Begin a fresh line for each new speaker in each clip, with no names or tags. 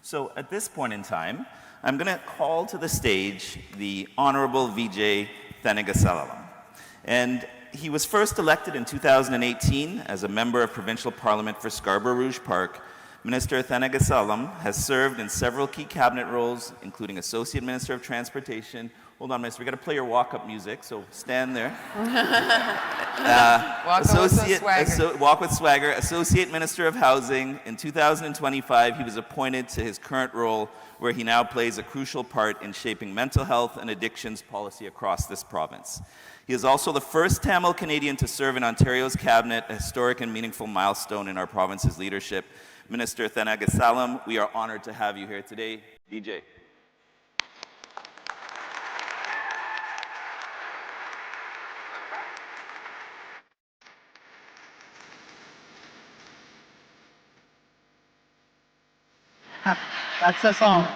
So at this point in time, I'm going to call to the stage the Honorable Vijay Thanigasalam. And he was first elected in 2018 as a member of Provincial Parliament for Scarborough Rouge Park. Minister Thanigasalam has served in several key cabinet roles, including Associate Minister of Transportation. Hold on, Minister, we got to play your walk-up music, so stand there. Walk with swagger. Associate Minister of Housing. In 2025, he was appointed to his current role, where he now plays a crucial part in shaping mental health and addictions policy across this province. He is also the first Tamil Canadian to serve in Ontario's cabinet, a historic and meaningful milestone in our province's leadership. Minister Thanigasalam, we are honored to have you here today. Vijay.
That's the song.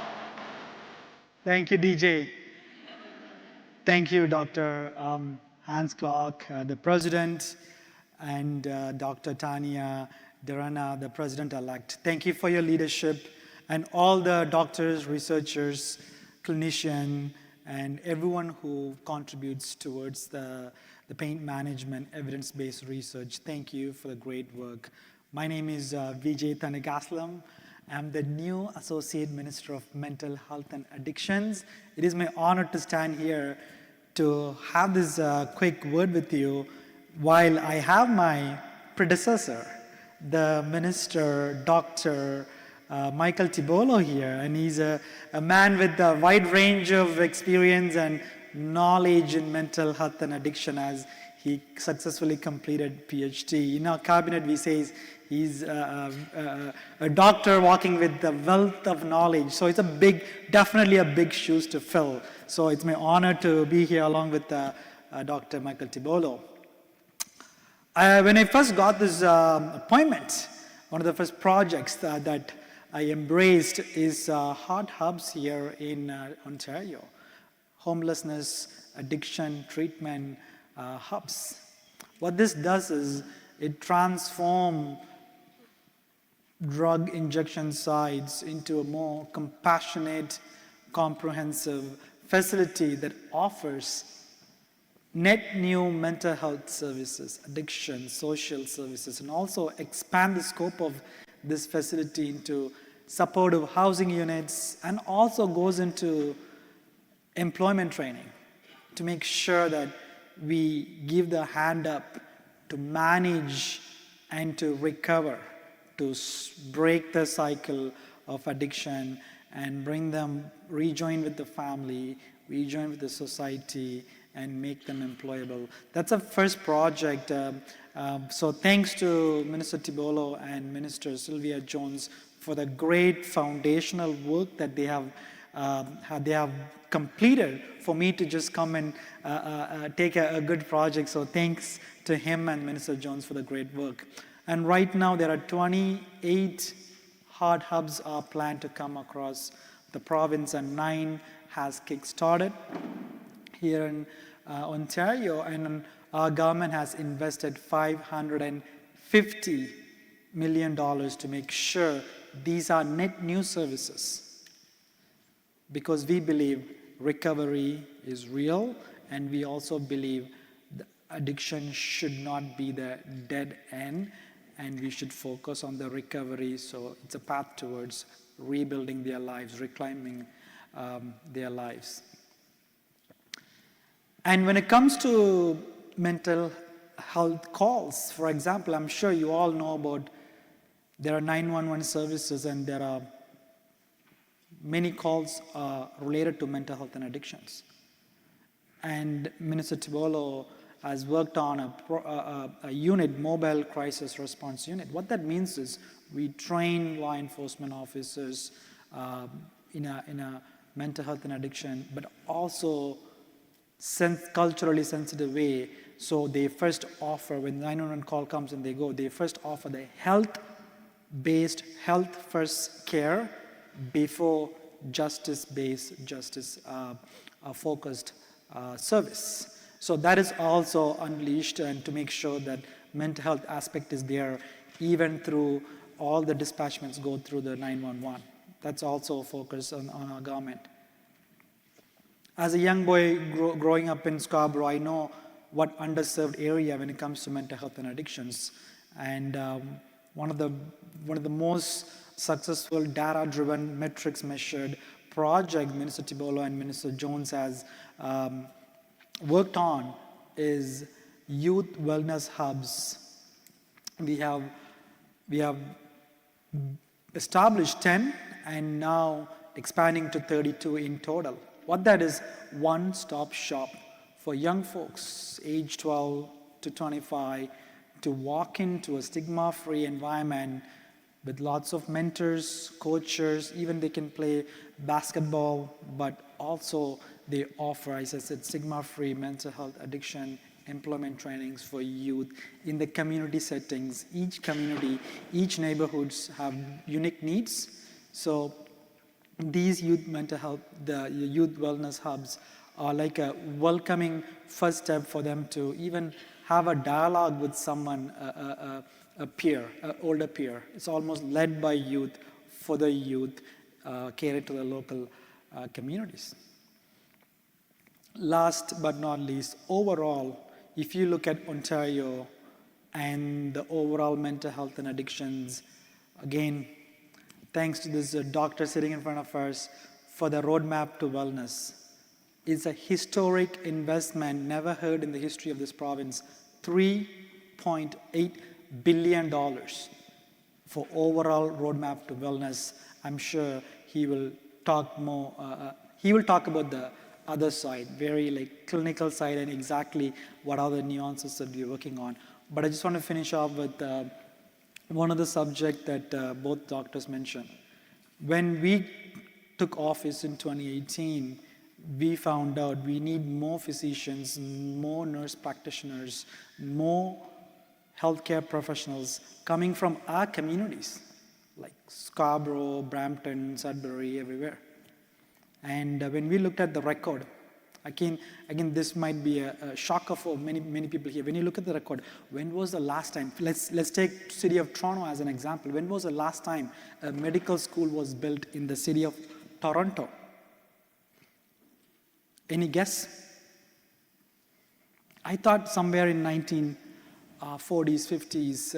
Thank you, DJ. Thank you, Dr. Hans Clark, the President, and Dr. Tania Derana, the President-elect. Thank you for your leadership, and all the doctors, researchers, clinicians, and everyone who contributes towards the pain management, evidence-based research. Thank you for the great work. My name is Vijay Thanigasalam. I'm the new Associate Minister of Mental Health and Addictions. It is my honor to stand here to have this quick word with you while I have my predecessor, the Minister, Dr. Michael Tibolo here, and he's a man with a wide range of experience and knowledge in mental health and addiction, as he successfully completed PhD. In our cabinet, we say he's a doctor walking with the wealth of knowledge. So it's definitely a big shoes to fill. So it's my honor to be here along with Dr. Michael Tibolo. When I first got this appointment, one of the first projects that I embraced is heart hubs here in Ontario. Homelessness, addiction, treatment hubs. What this does is it transforms drug injection sites into a more compassionate, comprehensive facility that offers net new mental health services, addiction, social services, and also expand the scope of this facility into supportive housing units, and also goes into employment training to make sure that we give the hand up to manage and to recover, to break the cycle of addiction and bring them rejoin with the family, rejoin with the society, and make them employable. That's a first project. So thanks to Minister Tibolo and Minister Sylvia Jones for the great foundational work that they have completed for me to just come and take a good project. So thanks to him and Minister Jones for the great work. And right now there are 28 heart hubs are planned to come across the province, and 9 has kick-started here in Ontario, and our government has invested $550 million to make sure these are net new services, because we believe recovery is real, and we also believe the addiction should not be the dead end, and we should focus on the recovery. So it's a path towards rebuilding their lives, reclaiming their lives. And when it comes to mental health calls, for example, I'm sure you all know about there are 911 services, and there are many calls related to mental health and addictions. And Minister Tibolo has worked on a unit, mobile crisis response unit. What that means is we train law enforcement officers in a mental health and addiction, but also culturally sensitive way. So they first offer, when the 911 call comes and they first offer the health-based, health-first care before justice-based, justice-focused service. So that is also unleashed, and to make sure that mental health aspect is there even through all the dispatchments go through the 911. That's also a focus on our government. As a young boy growing up in Scarborough, I know what underserved area when it comes to mental health and addictions. And one of the most successful data-driven metrics measured project Minister Tibolo and Minister Jones has worked on is youth wellness hubs. We have established 10 and now expanding to 32 in total. What that is, one-stop shop for young folks age 12 to 25 to walk into a stigma-free environment with lots of mentors, coaches, even they can play basketball, but also they offer, as I said, stigma-free mental health, addiction, employment trainings for youth in the community settings. Each community, each neighborhoods have unique needs. So these youth mental health, the youth wellness hubs are like a welcoming first step for them to even have a dialogue with someone, a peer, an older peer. It's almost led by youth, for the youth, catered to the local communities. Last but not least, overall, if you look at Ontario and the overall mental health and addictions, again, thanks to this doctor sitting in front of us for the roadmap to wellness. It's a historic investment never heard in the history of this province, $3.8 billion for overall roadmap to wellness. I'm sure he will talk more, he will talk about the other side, very like clinical side and exactly what are the nuances that we're working on. But I just want to finish off with one of the subject that both doctors mentioned. When we took office in 2018, we found out we need more physicians, more nurse practitioners, more healthcare professionals coming from our communities, like Scarborough, Brampton, Sudbury, everywhere. And when we looked at the record, again, this might be a shocker for many people here. When you look at the record, when was the last time, let's take city of Toronto as an example. When was the last time a medical school was built in the city of Toronto? Any guess? I thought somewhere in 1940s, 50s.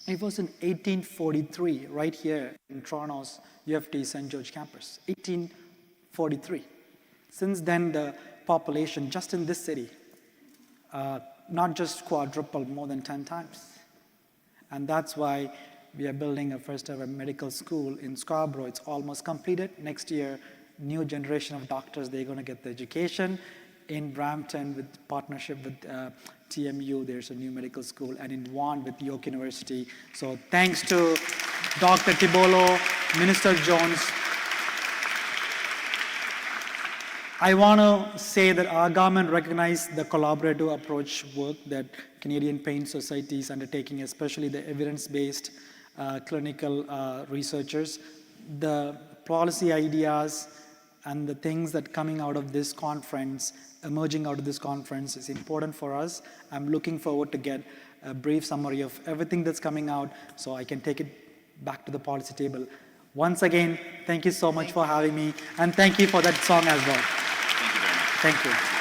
It was in 1843, right here in Toronto's UFT St. George campus, 1843. Since then, the population just in this city, not just quadrupled, more than 10 times. And that's why we are building a first ever medical school in Scarborough. It's almost completed. Next year, new generation of doctors, they're going to get the education. In Brampton, with partnership with TMU, there's a new medical school, and in Vaughan with York University. So thanks to Dr. Tibolo, Minister Jones. I want to say that our government recognized the collaborative approach work that Canadian Pain Society is undertaking, especially the evidence-based clinical researchers. The policy ideas and the things that coming out of this conference, emerging out of this conference is important for us. I'm looking forward to get a brief summary of everything that's coming out so I can take it back to the policy table. Once again, thank you so much for having me, and thank you for that song as well.
Thank you very much.
Thank you.